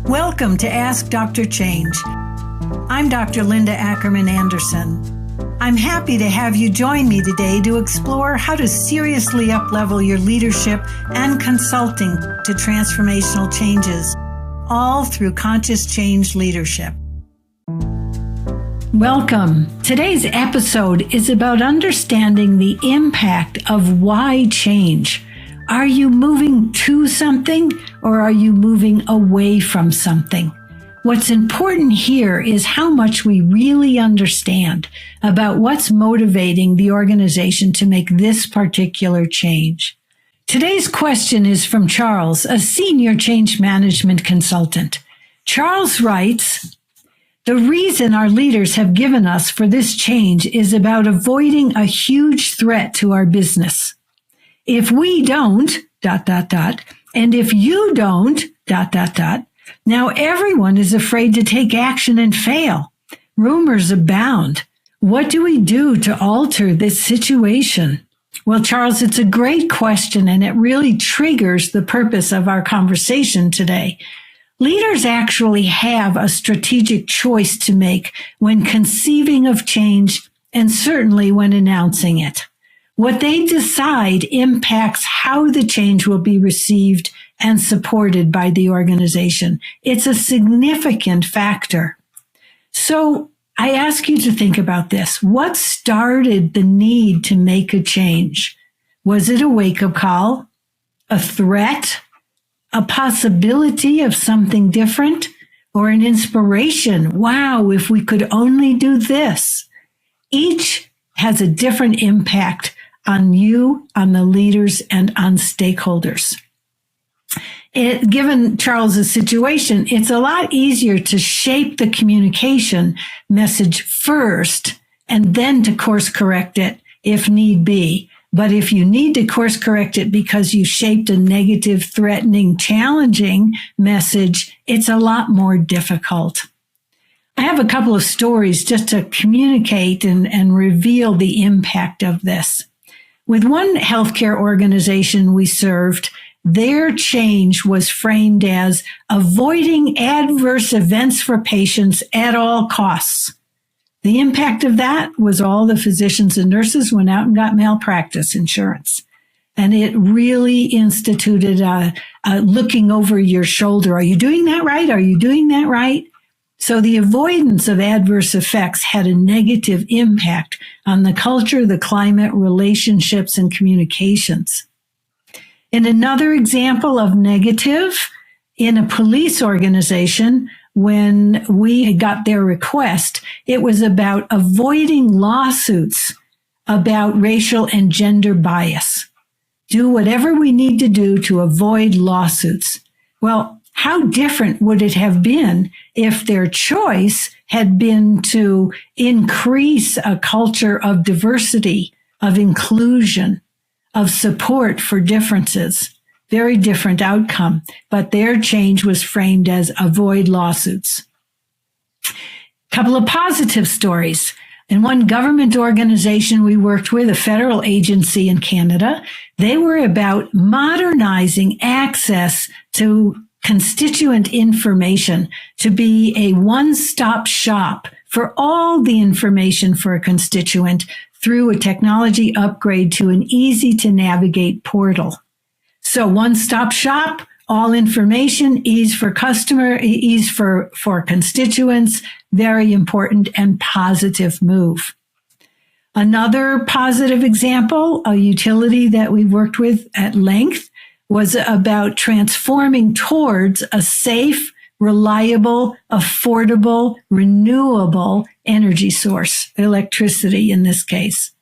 Welcome to Ask Dr. Change. I'm Dr. Linda Ackerman Anderson. I'm happy to have you join me today to explore how to seriously up-level your leadership and consulting to transformational changes, all through conscious change leadership. Welcome. Today's episode is about understanding the impact of why change. Are you moving to something or are you moving away from something? What's important here is how much we really understand about what's motivating the organization to make this particular change. Today's question is from Charles, a senior change management consultant. Charles writes, "The reason our leaders have given us for this change is about avoiding a huge threat to our business. If we don't, ... and if you don't, ... now everyone is afraid to take action and fail. Rumors abound. What do we do to alter this situation?" Well, Charles, it's a great question, and it really triggers the purpose of our conversation today. Leaders actually have a strategic choice to make when conceiving of change and certainly when announcing it. What they decide impacts how the change will be received and supported by the organization. It's a significant factor. So I ask you to think about this. What started the need to make a change? Was it a wake-up call, a threat, a possibility of something different, or an inspiration? Wow, if we could only do this. Each has a different impact on you, on the leaders, and on stakeholders. Given Charles's situation, it's a lot easier to shape the communication message first and then to course correct it if need be. But if you need to course correct it because you shaped a negative, threatening, challenging message, it's a lot more difficult. I have a couple of stories just to communicate and reveal the impact of this. With one healthcare organization we served, their change was framed as avoiding adverse events for patients at all costs. The impact of that was all the physicians and nurses went out and got malpractice insurance. And it really instituted looking over your shoulder. Are you doing that right? Are you doing that right? So the avoidance of adverse effects had a negative impact on the culture, the climate, relationships, and communications. In another example of negative, in a police organization, when we got their request, it was about avoiding lawsuits about racial and gender bias. Do whatever we need to do to avoid lawsuits. Well, how different would it have been if their choice had been to increase a culture of diversity, of inclusion, of support for differences? Very different outcome, but their change was framed as avoid lawsuits. Couple of positive stories. In one government organization we worked with, a federal agency in Canada, they were about modernizing access to constituent information to be a one-stop shop for all the information for a constituent through a technology upgrade to an easy-to-navigate portal. So one-stop shop, all information, ease for customer, ease for constituents, very important and positive move. Another positive example, a utility that we worked with at length, was about transforming towards a safe, reliable, affordable, renewable energy source, electricity in this case.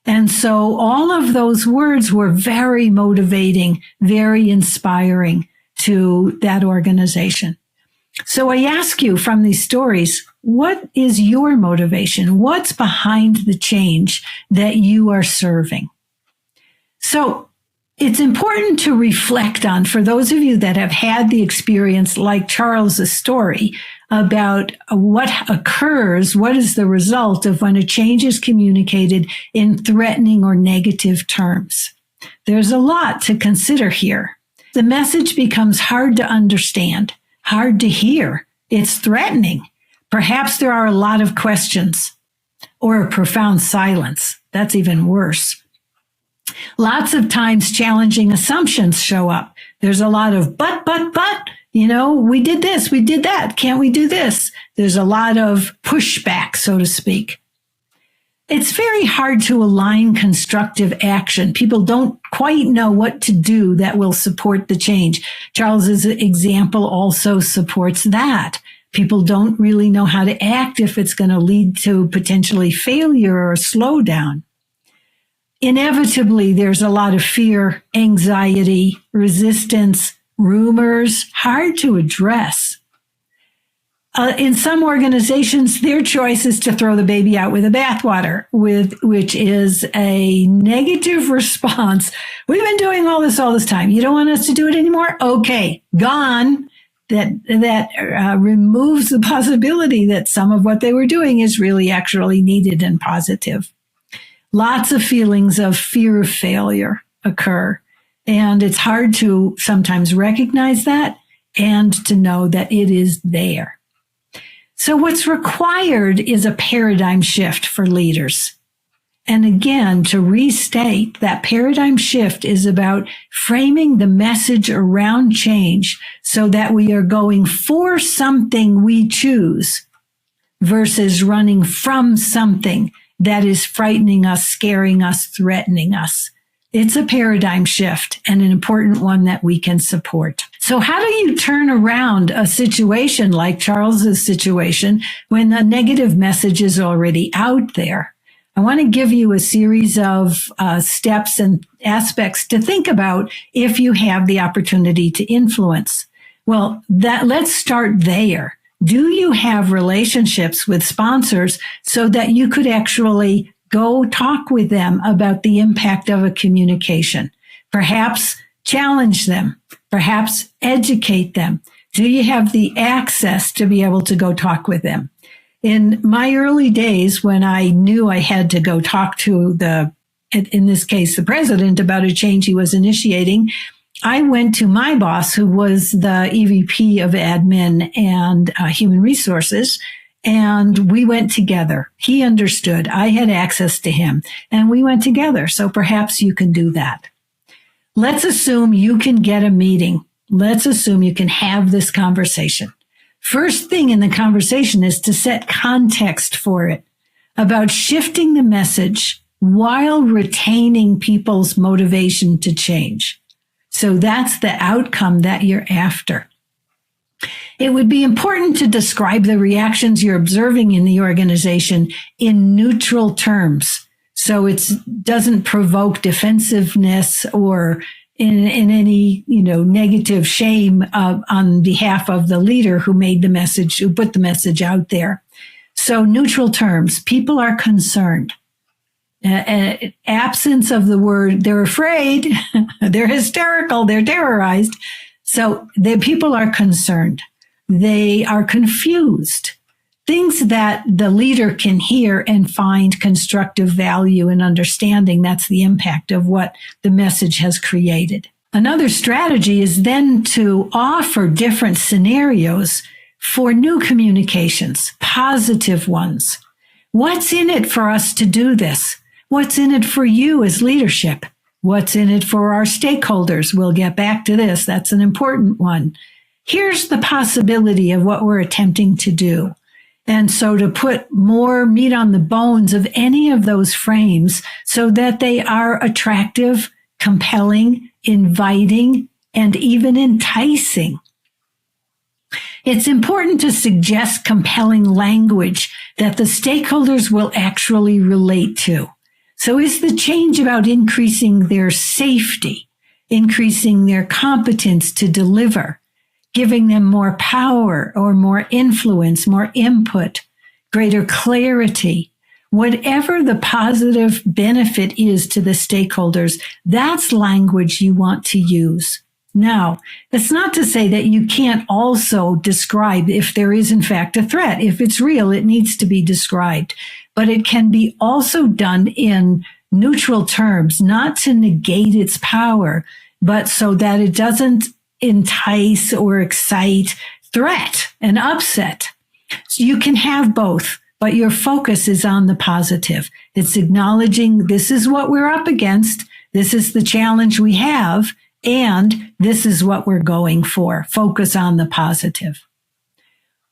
And so all of those words were very motivating, very inspiring to that organization. So I ask you from these stories, what is your motivation? What's behind the change that you are serving? So it's important to reflect on, for those of you that have had the experience like Charles's story, about what occurs, what is the result of when a change is communicated in threatening or negative terms. There's a lot to consider here. The message becomes hard to understand. hard to hear. It's threatening. Perhaps there are a lot of questions or a profound silence. That's even worse. Lots of times challenging assumptions show up. There's a lot of but, we did this, we did that. Can't we do this? There's a lot of pushback, so to speak. It's very hard to align constructive action. People don't quite know what to do that will support the change. Charles's example also supports that. People don't really know how to act if it's going to lead to potentially failure or slowdown. Inevitably, there's a lot of fear, anxiety, resistance, rumors, hard to address. In some organizations, their choice is to throw the baby out with the bathwater, which is a negative response. We've been doing all this time. You don't want us to do it anymore? Okay, gone. That removes the possibility that some of what they were doing is really actually needed and positive. Lots of feelings of fear of failure occur, and it's hard to sometimes recognize that and to know that it is there. So what's required is a paradigm shift for leaders. And again, to restate, that paradigm shift is about framing the message around change so that we are going for something we choose versus running from something that is frightening us, scaring us, threatening us. It's a paradigm shift and an important one that we can support. So how do you turn around a situation like Charles's situation when the negative message is already out there? I want to give you a series of steps and aspects to think about if you have the opportunity to influence. Well, let's start there. Do you have relationships with sponsors so that you could actually go talk with them about the impact of a communication? Perhaps challenge them, perhaps educate them. Do you have the access to be able to go talk with them? In my early days, when I knew I had to go talk to in this case, the president about a change he was initiating, I went to my boss, who was the EVP of admin and human resources, and we went together. He understood. I had access to him, and we went together. So perhaps you can do that. Let's assume you can get a meeting. Let's assume you can have this conversation. First thing in the conversation is to set context for it about shifting the message while retaining people's motivation to change. So that's the outcome that you're after. It would be important to describe the reactions you're observing in the organization in neutral terms. So it doesn't provoke defensiveness or in any, negative shame on behalf of the leader who put the message out there. So neutral terms, people are concerned. Absence of the word, they're afraid, they're hysterical, they're terrorized. So the people are concerned. They are confused. Things that the leader can hear and find constructive value and understanding. That's the impact of what the message has created. Another strategy is then to offer different scenarios for new communications, positive ones. What's in it for us to do this? What's in it for you as leadership? What's in it for our stakeholders? We'll get back to this. That's an important one. Here's the possibility of what we're attempting to do. And so to put more meat on the bones of any of those frames so that they are attractive, compelling, inviting, and even enticing. It's important to suggest compelling language that the stakeholders will actually relate to. So is the change about increasing their safety, increasing their competence to deliver, giving them more power or more influence, more input, greater clarity? Whatever the positive benefit is to the stakeholders, that's language you want to use. Now, it's not to say that you can't also describe if there is in fact a threat. If it's real, it needs to be described. But it can be also done in neutral terms, not to negate its power, but so that it doesn't entice or excite threat and upset. So you can have both, but your focus is on the positive. It's acknowledging this is what we're up against. This is the challenge we have. And this is what we're going for. Focus on the positive.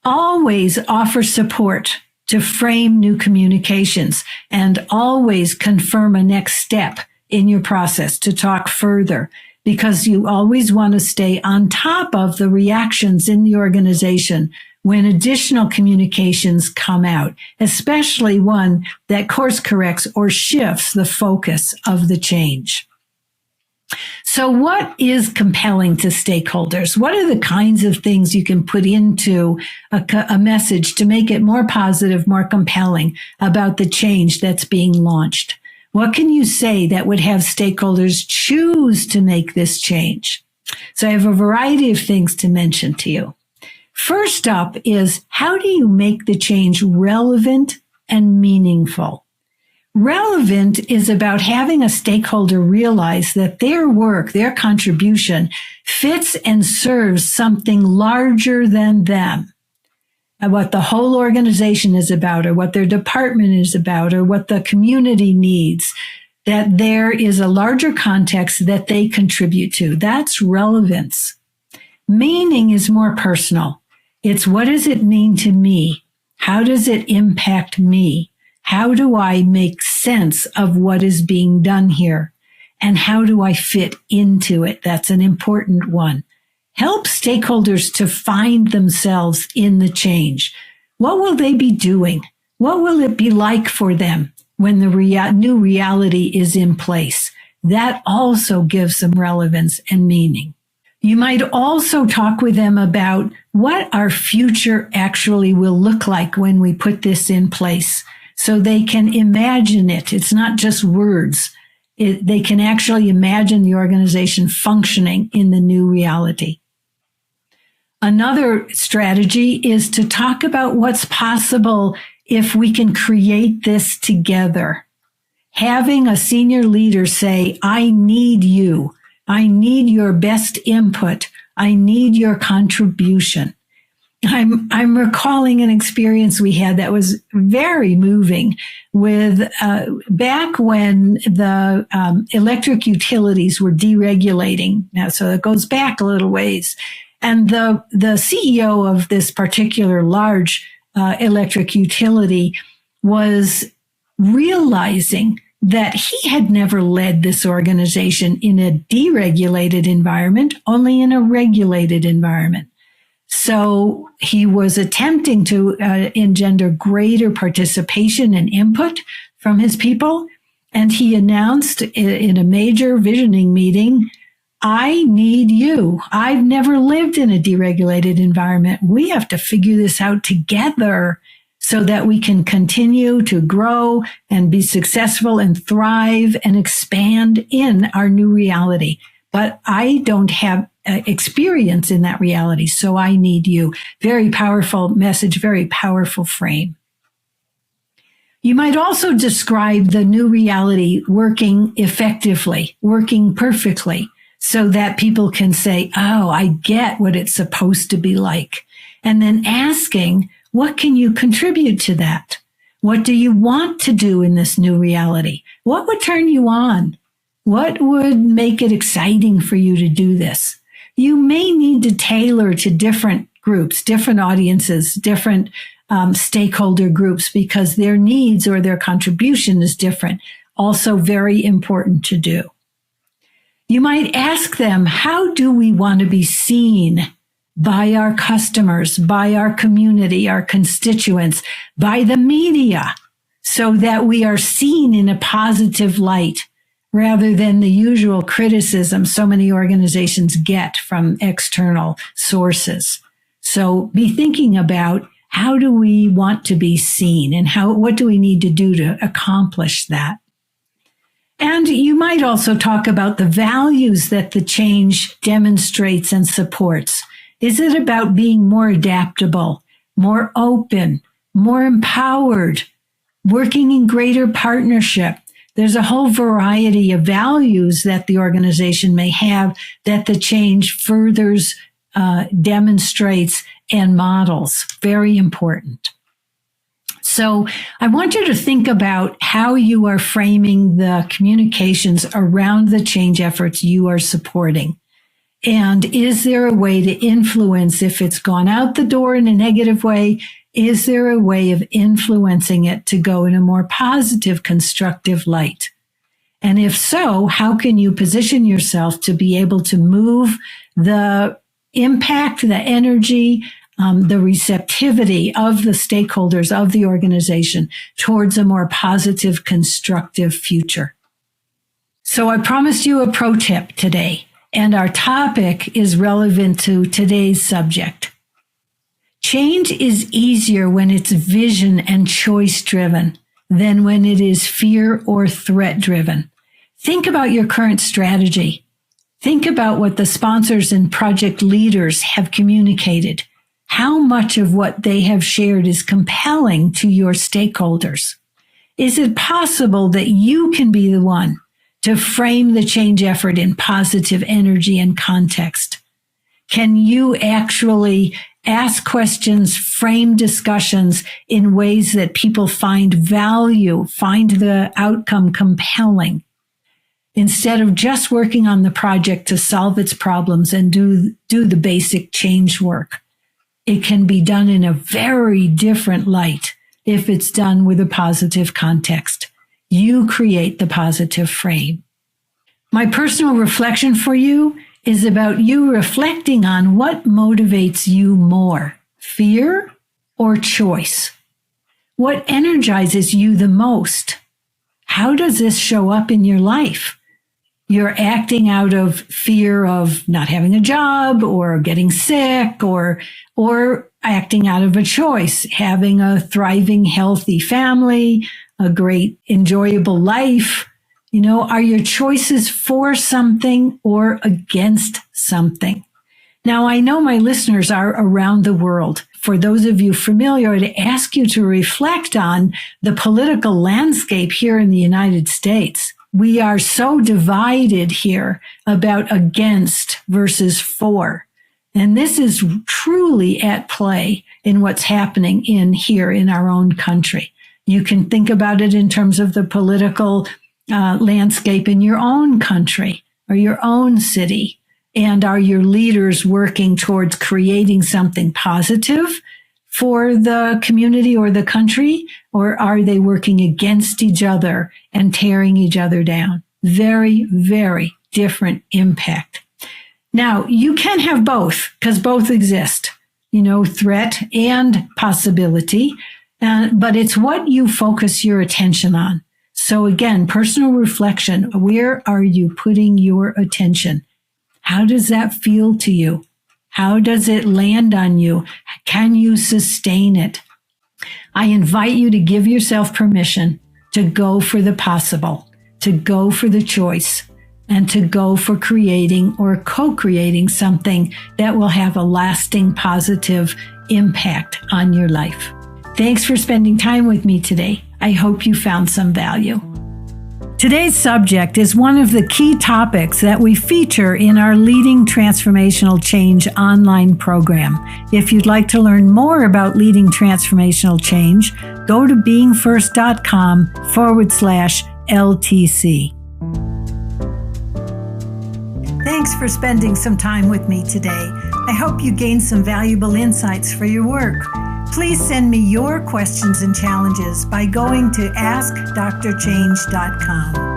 Always offer support to frame new communications, and always confirm a next step in your process to talk further, because you always want to stay on top of the reactions in the organization when additional communications come out, especially one that course corrects or shifts the focus of the change. So what is compelling to stakeholders? What are the kinds of things you can put into a message to make it more positive, more compelling about the change that's being launched? What can you say that would have stakeholders choose to make this change? So I have a variety of things to mention to you. First up is, how do you make the change relevant and meaningful? Relevant is about having a stakeholder realize that their work, their contribution fits and serves something larger than them. And what the whole organization is about, or what their department is about, or what the community needs, that there is a larger context that they contribute to. That's relevance. Meaning is more personal. It's, what does it mean to me? How does it impact me? How do I make sense of what is being done here? And how do I fit into it? That's an important one. Help stakeholders to find themselves in the change. What will they be doing? What will it be like for them when the new reality is in place? That also gives them relevance and meaning. You might also talk with them about what our future actually will look like when we put this in place, so they can imagine it. It's not just words. They can actually imagine the organization functioning in the new reality. Another strategy is to talk about what's possible if we can create this together. Having a senior leader say, I need you. I need your best input. I need your contribution. I'm recalling an experience we had that was very moving with back when the electric utilities were deregulating. Now, so it goes back a little ways. And the CEO of this particular large electric utility was realizing that he had never led this organization in a deregulated environment, only in a regulated environment. So he was attempting to engender greater participation and input from his people. And he announced in a major visioning meeting, I need you. I've never lived in a deregulated environment. We have to figure this out together so that we can continue to grow and be successful and thrive and expand in our new reality. But I don't have experience in that reality, so I need you. Very powerful message, very powerful frame. You might also describe the new reality working effectively, working perfectly, so that people can say, oh, I get what it's supposed to be like. And then asking, what can you contribute to that? What do you want to do in this new reality? What would turn you on? What would make it exciting for you to do this? You may need to tailor to different groups, different audiences, different stakeholder groups, because their needs or their contribution is different. Also very important to do. You might ask them, how do we want to be seen by our customers, by our community, our constituents, by the media, so that we are seen in a positive light, rather than the usual criticism so many organizations get from external sources. So be thinking about, how do we want to be seen, and what do we need to do to accomplish that? And you might also talk about the values that the change demonstrates and supports. Is it about being more adaptable, more open, more empowered, working in greater partnership? There's a whole variety of values that the organization may have that the change furthers, demonstrates, and models. Very important. So I want you to think about how you are framing the communications around the change efforts you are supporting. And is there a way to influence if it's gone out the door in a negative way? Is there a way of influencing it to go in a more positive, constructive light? And if so, how can you position yourself to be able to move the impact, the energy, the receptivity of the stakeholders of the organization towards a more positive, constructive future? So I promised you a pro tip today, and our topic is relevant to today's subject. Change is easier when it's vision and choice driven than when it is fear or threat driven. Think about your current strategy. Think about what the sponsors and project leaders have communicated. How much of what they have shared is compelling to your stakeholders? Is it possible that you can be the one to frame the change effort in positive energy and context? Can you actually ask questions, frame discussions in ways that people find value, find the outcome compelling, instead of just working on the project to solve its problems and do the basic change work? It can be done in a very different light if it's done with a positive context. You create the positive frame. My personal reflection for you is about you reflecting on what motivates you more, fear or choice? What energizes you the most? How does this show up in your life? You're acting out of fear of not having a job or getting sick, or acting out of a choice, having a thriving, healthy family, a great, enjoyable life. Are your choices for something or against something? Now, I know my listeners are around the world. For those of you familiar, I'd ask you to reflect on the political landscape here in the United States. We are so divided here about against versus for. And this is truly at play in what's happening here in our own country. You can think about it in terms of the political landscape in your own country or your own city. And are your leaders working towards creating something positive for the community or the country? Or are they working against each other and tearing each other down? Very, very different impact. Now, you can have both because both exist, threat and possibility. But it's what you focus your attention on. So again, personal reflection. Where are you putting your attention? How does that feel to you? How does it land on you? Can you sustain it? I invite you to give yourself permission to go for the possible, to go for the choice, and to go for creating or co-creating something that will have a lasting positive impact on your life. Thanks for spending time with me today. I hope you found some value. Today's subject is one of the key topics that we feature in our Leading Transformational Change online program. If you'd like to learn more about leading transformational change, go to beingfirst.com/LTC. Thanks for spending some time with me today. I hope you gained some valuable insights for your work. Please send me your questions and challenges by going to askdrchange.com.